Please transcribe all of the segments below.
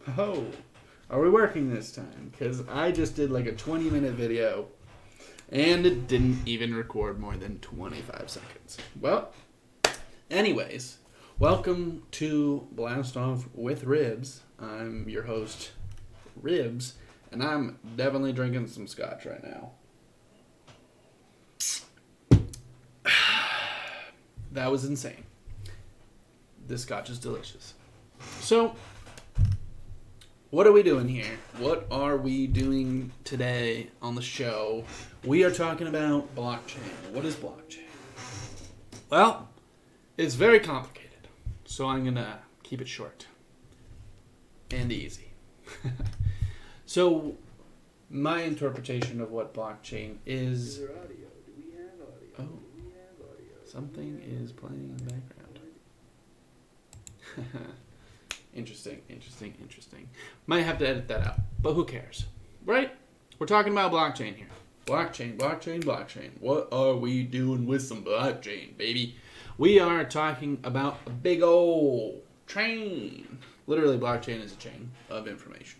Oh, are we working this time? Because I just did like a 20-minute video and it didn't even record more than 25 seconds. Well, anyways, welcome to Blast Off with Ribs. I'm your host, Ribs, and I'm definitely drinking some scotch right now. That was insane. This scotch is delicious. So, what are we doing here? What are we doing today on the show? We are talking about blockchain. What is blockchain? Well, it's very complicated, so I'm going to keep it short and easy. So, my interpretation of what blockchain is... there audio? Do we have audio? Oh, Do we have audio? something is playing in the background. Interesting. Might have to edit that out, but who cares? Right? We're talking about blockchain here. Blockchain. What are we doing with some blockchain, baby? We are talking about a big old chain. Literally, blockchain is a chain of information.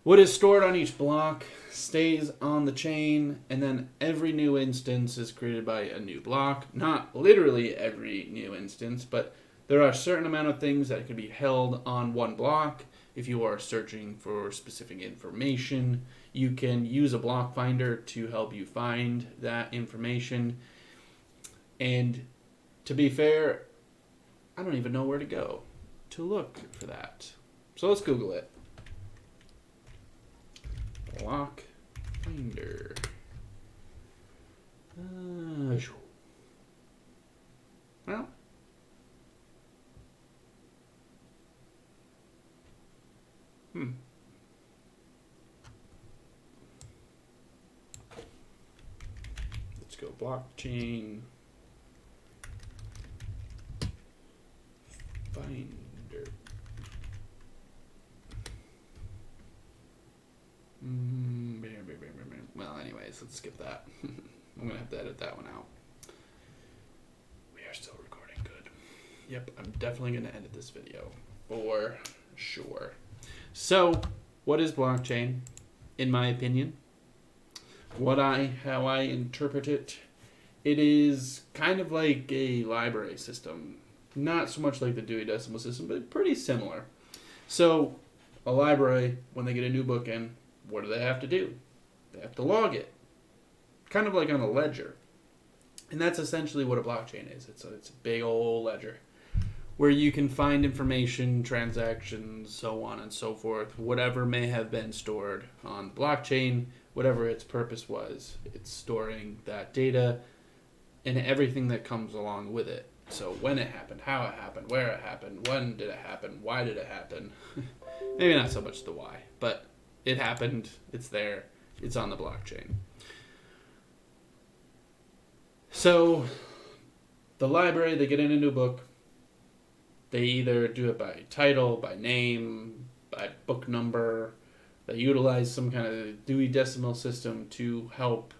What is stored on each block stays on the chain, and then every new instance is created by a new block. Not literally every new instance, but there are a certain amount of things that can be held on one block. If you are searching for specific information, you can use a block finder to help you find that information. And to be fair, I don't even know where to go to look for that. So let's Google it. Block finder. Well, let's go blockchain finder. Well, anyways, let's skip that. I'm gonna have to edit that one out. We are still recording. Good. Yep, I'm definitely gonna edit this video for sure. So, what is blockchain? In my opinion, how I interpret it, it is kind of like a library system. Not so much like the Dewey Decimal System, but pretty similar. So, a library, when they get a new book in, what do they have to do? They have to log it. Kind of like on a ledger. And that's essentially what a blockchain is. It's a big old ledger where you can find information, transactions, so on and so forth, whatever may have been stored on the blockchain, whatever its purpose was. It's storing that data and everything that comes along with it. So when it happened, how it happened, where it happened, when did it happen, why did it happen? Maybe not so much the why, but it happened, it's there, it's on the blockchain. So the library, they get in a new book. They either do it by title, by name, by book number. They utilize some kind of Dewey Decimal System to help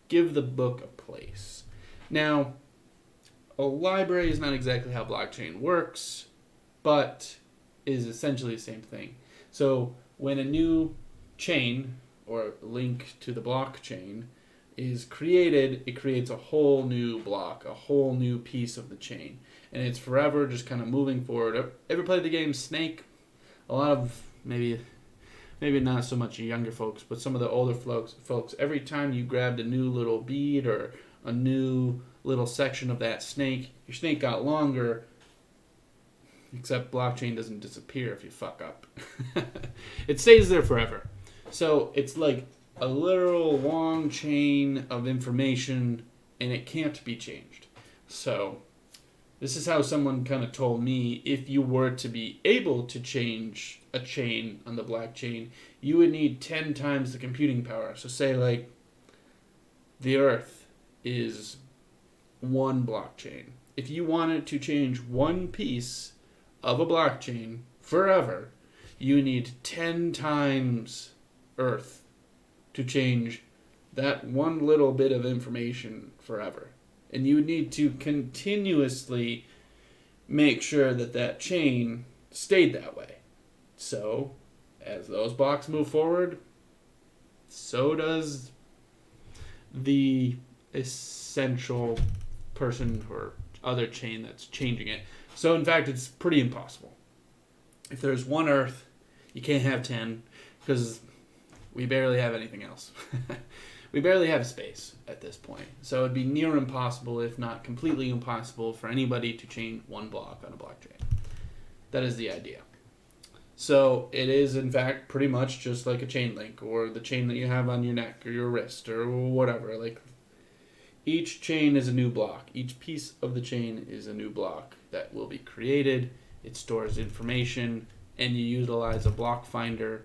give the book a place. Now, a library is not exactly how blockchain works, but is essentially the same thing. So when a new chain or link to the blockchain is created, it creates a whole new block, a whole new piece of the chain. And it's forever just kind of moving forward. Ever played the game Snake? A lot of, maybe not so much younger folks, but some of the older folks, every time you grabbed a new little bead or a new little section of that snake, your snake got longer, except blockchain doesn't disappear if you fuck up. It stays there forever. So it's like a literal long chain of information, and it can't be changed. So this is how someone kind of told me, if you were to be able to change a chain on the blockchain, you would need 10 times the computing power. So say like the Earth is one blockchain. If you wanted to change one piece of a blockchain forever, you need 10 times Earth to change that one little bit of information forever. And you would need to continuously make sure that that chain stayed that way. So, as those blocks move forward, so does the essential person or other chain that's changing it. So, in fact, it's pretty impossible. If there's one Earth, you can't have 10 because we barely have anything else. We barely have space at this point. So it'd be near impossible, if not completely impossible, for anybody to change one block on a blockchain. That is the idea. So it is, in fact, pretty much just like a chain link or the chain that you have on your neck or your wrist or whatever. Like, each chain is a new block. Each piece of the chain is a new block that will be created. It stores information, and you utilize a block finder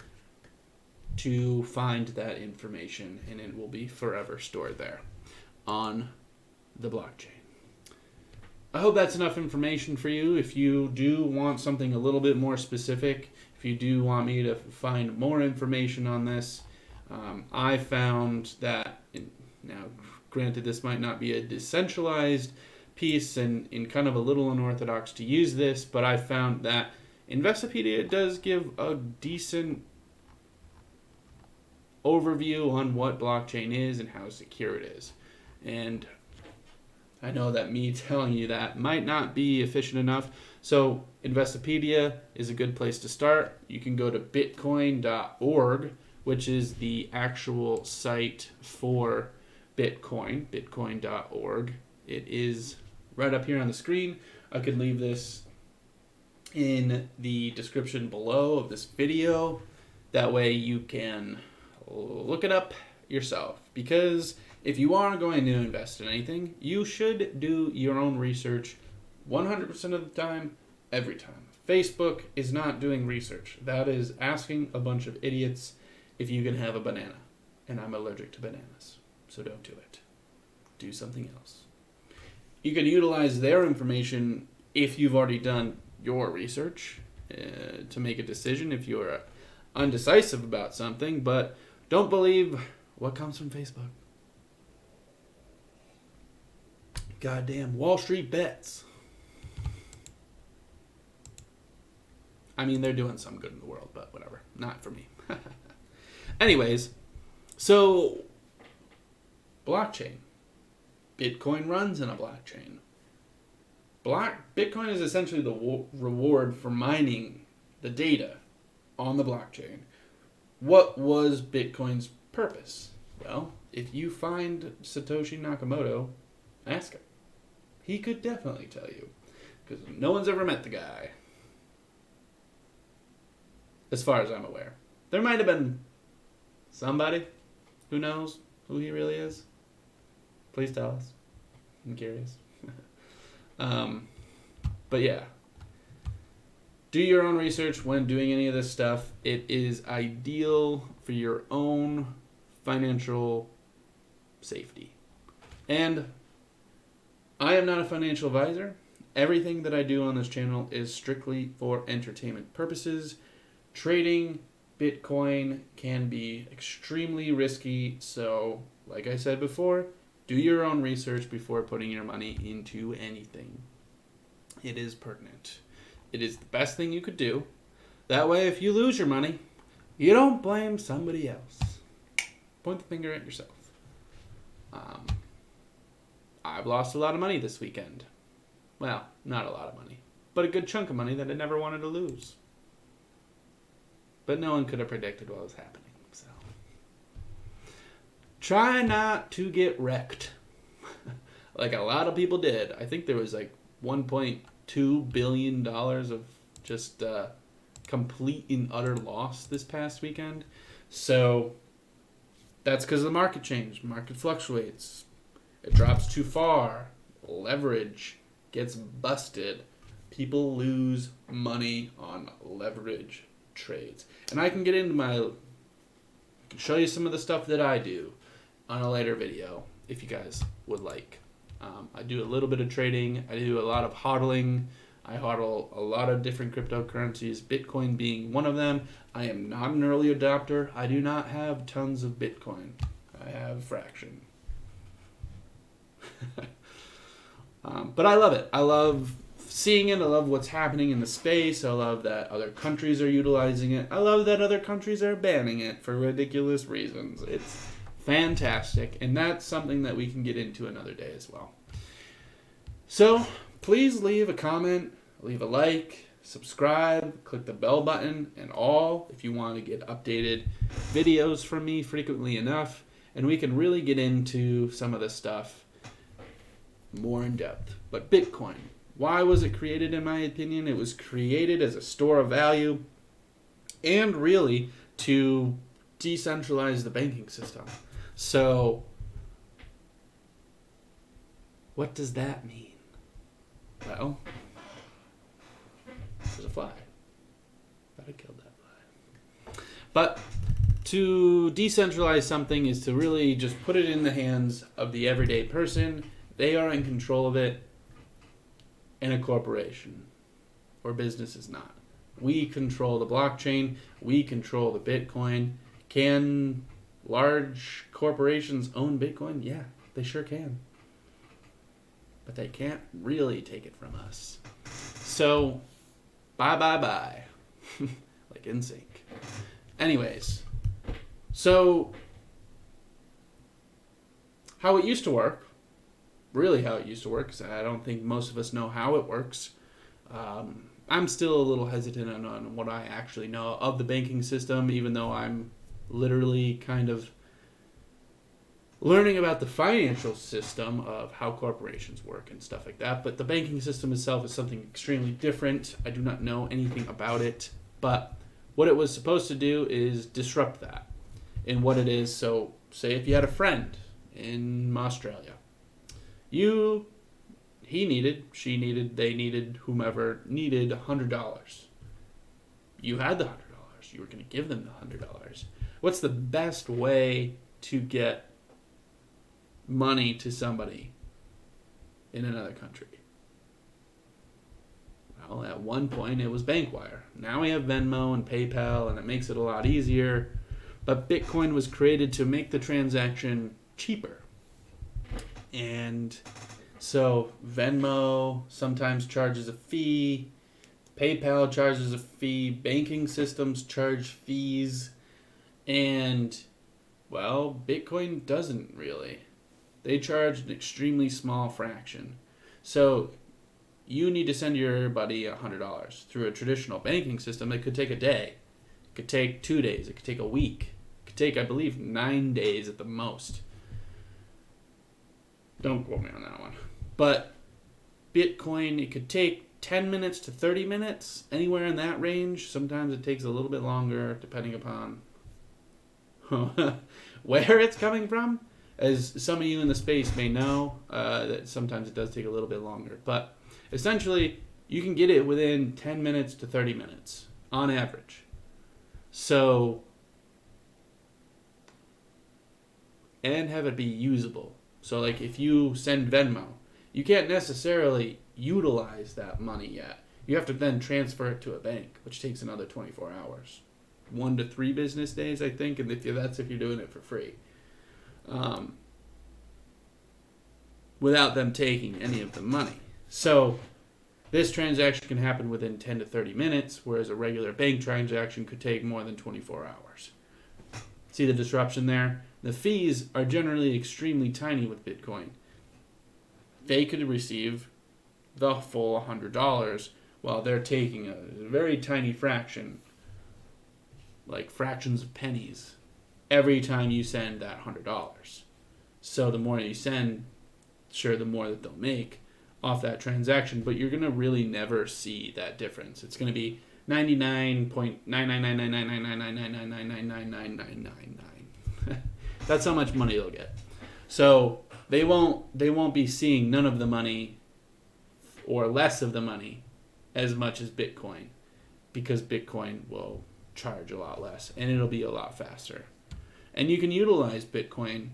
to find that information, and it will be forever stored there on the blockchain. I hope that's enough information for you. If you do want something a little bit more specific, if you do want me to find more information on this, I found that, now granted this might not be a decentralized piece and kind of a little unorthodox to use this, but I found that Investopedia does give a decent overview on what blockchain is and how secure it is. And I know that me telling you that might not be efficient enough. So Investopedia is a good place to start. You can go to bitcoin.org, which is the actual site for Bitcoin, bitcoin.org. It is right up here on the screen. I could leave this in the description below of this video. That way you can look it up yourself, because if you are going to invest in anything, you should do your own research 100% of the time, every time. Facebook is not doing research. That is asking a bunch of idiots if you can have a banana. And I'm allergic to bananas, so don't do it. Do something else. You can utilize their information if you've already done your research to make a decision if you're undecisive about something, but don't believe what comes from Facebook. Goddamn Wall Street bets. I mean, they're doing some good in the world, but whatever. Not for me. Anyways, so blockchain. Bitcoin runs in a blockchain. Bitcoin is essentially the reward for mining the data on the blockchain. What was Bitcoin's purpose? Well, if you find Satoshi Nakamoto, ask him. He could definitely tell you, because no one's ever met the guy, as far as I'm aware. There might have been somebody who knows who he really is. Please tell us. I'm curious. But yeah, do your own research when doing any of this stuff. It is ideal for your own financial safety. And I am not a financial advisor. Everything that I do on this channel is strictly for entertainment purposes. Trading Bitcoin can be extremely risky, so like I said before, do your own research before putting your money into anything. It is pertinent. It is the best thing you could do. That way, if you lose your money, you don't blame somebody else. Point the finger at yourself. I've lost a lot of money this weekend. Well, not a lot of money, but a good chunk of money that I never wanted to lose. But no one could have predicted what was happening. So try not to get wrecked. Like a lot of people did. I think there was like $1.2 billion of just complete and utter loss this past weekend. So that's because the market changed. Market fluctuates. It drops too far. Leverage gets busted. People lose money on leverage trades. And I can get into I can show you some of the stuff that I do on a later video if you guys would like. I do a little bit of trading. I do a lot of hodling. I hodl a lot of different cryptocurrencies, Bitcoin being one of them. I am not an early adopter. I do not have tons of Bitcoin. I have a fraction. But I love it. I love seeing it. I love what's happening in the space. I love that other countries are utilizing it. I love that other countries are banning it for ridiculous reasons. It's fantastic, and that's something that we can get into another day as well. So please leave a comment, leave a like, subscribe, click the bell button, and all if you want to get updated videos from me frequently enough, and we can really get into some of this stuff more in depth. But Bitcoin, why was it created? In my opinion, it was created as a store of value and really to decentralize the banking system. So what does that mean? Well, there's a fly. Thought I killed that fly. But to decentralize something is to really just put it in the hands of the everyday person. They are in control of it, and a corporation or business is not. We control the blockchain. We control the Bitcoin. Can large corporations own Bitcoin? Yeah, they sure can. But they can't really take it from us. So, bye. Like NSYNC. Anyways, so how it used to work, really how it used to work, because I don't think most of us know how it works. I'm still a little hesitant on what I actually know of the banking system, even though I'm literally kind of learning about the financial system of how corporations work and stuff like that. But the banking system itself is something extremely different. I do not know anything about it. But what it was supposed to do is disrupt that in what it is. So say if you had a friend in Australia. He needed, she needed, they needed, whomever needed $100. You had the $100. You were going to give them the $100. What's the best way to get money to somebody in another country? Well, at one point it was Bankwire. Now we have Venmo and PayPal, and it makes it a lot easier. But Bitcoin was created to make the transaction cheaper. And so Venmo sometimes charges a fee, PayPal charges a fee, banking systems charge fees, and, well, Bitcoin doesn't really. They charge an extremely small fraction. So you need to send your buddy $100 through a traditional banking system. It could take a day. It could take 2 days. It could take a week. It could take, I believe, 9 days at the most. Don't quote me on that one. But Bitcoin, it could take 10 minutes to 30 minutes, anywhere in that range. Sometimes it takes a little bit longer, depending upon where it's coming from. As some of you in the space may know, that sometimes it does take a little bit longer. But essentially, you can get it within 10 minutes to 30 minutes, on average. So, and have it be usable. So like if you send Venmo, you can't necessarily utilize that money yet. You have to then transfer it to a bank, which takes another 24 hours. 1 to 3 business days, I think, and that's if you're doing it for free. Without them taking any of the money. So this transaction can happen within 10 to 30 minutes, whereas a regular bank transaction could take more than 24 hours. See the disruption there? The fees are generally extremely tiny with Bitcoin. They could receive the full $100 while they're taking a very tiny fraction, like fractions of pennies, every time you send that $100. So the more you send, sure, the more that they'll make off that transaction, but you're going to really never see that difference. It's going to be 99.99999999999999999. That's how much money they'll get. So they won't be seeing none of the money or less of the money as much as Bitcoin, because Bitcoin will charge a lot less and it'll be a lot faster. And you can utilize Bitcoin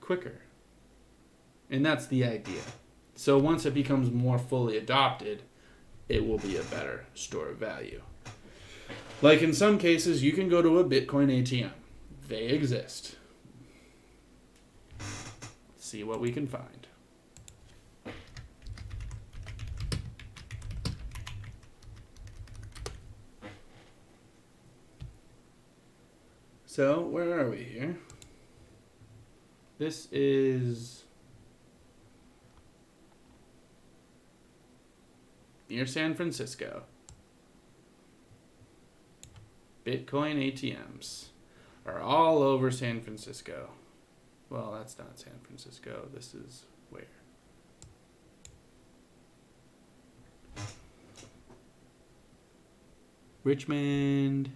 quicker. And that's the idea. So once it becomes more fully adopted, it will be a better store of value. Like in some cases, you can go to a Bitcoin ATM. They exist. see what we can find. So, where are we here? This is near San Francisco. Bitcoin ATMs are all over San Francisco. Well, that's not San Francisco. This is where? Richmond,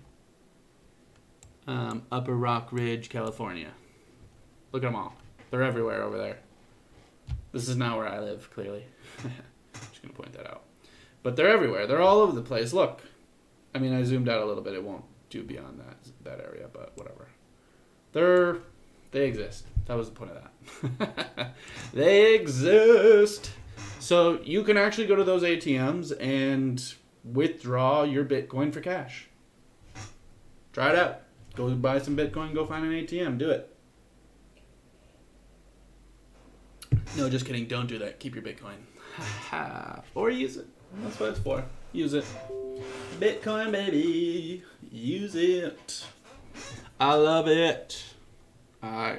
Upper Rock Ridge, California. Look at them all. They're everywhere over there. This is not where I live, clearly. Just going to point that out. But they're everywhere. They're all over the place. Look. I mean, I zoomed out a little bit. It won't do beyond that area, but whatever. They exist. That was the point of that. They exist. So you can actually go to those ATMs and withdraw your Bitcoin for cash. Try it out. Go buy some Bitcoin, go find an ATM. Do it. No, just kidding. Don't do that. Keep your Bitcoin. Or use it. That's what it's for. Use it. Bitcoin, baby. Use it. I love it. I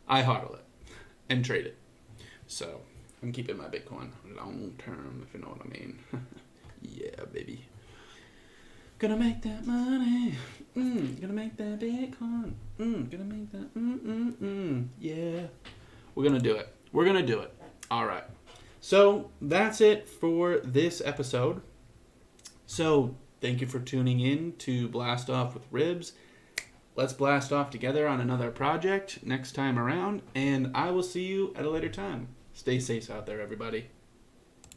hodl it and trade it. So I'm keeping my Bitcoin long term, if you know what I mean. Yeah, baby. Gonna make that money. Gonna make that Bitcoin. Gonna make that. Yeah. We're gonna do it. We're gonna do it. All right. So that's it for this episode. So thank you for tuning in to Blast Off with Ribs. Let's blast off together on another project next time around, and I will see you at a later time. Stay safe out there, everybody.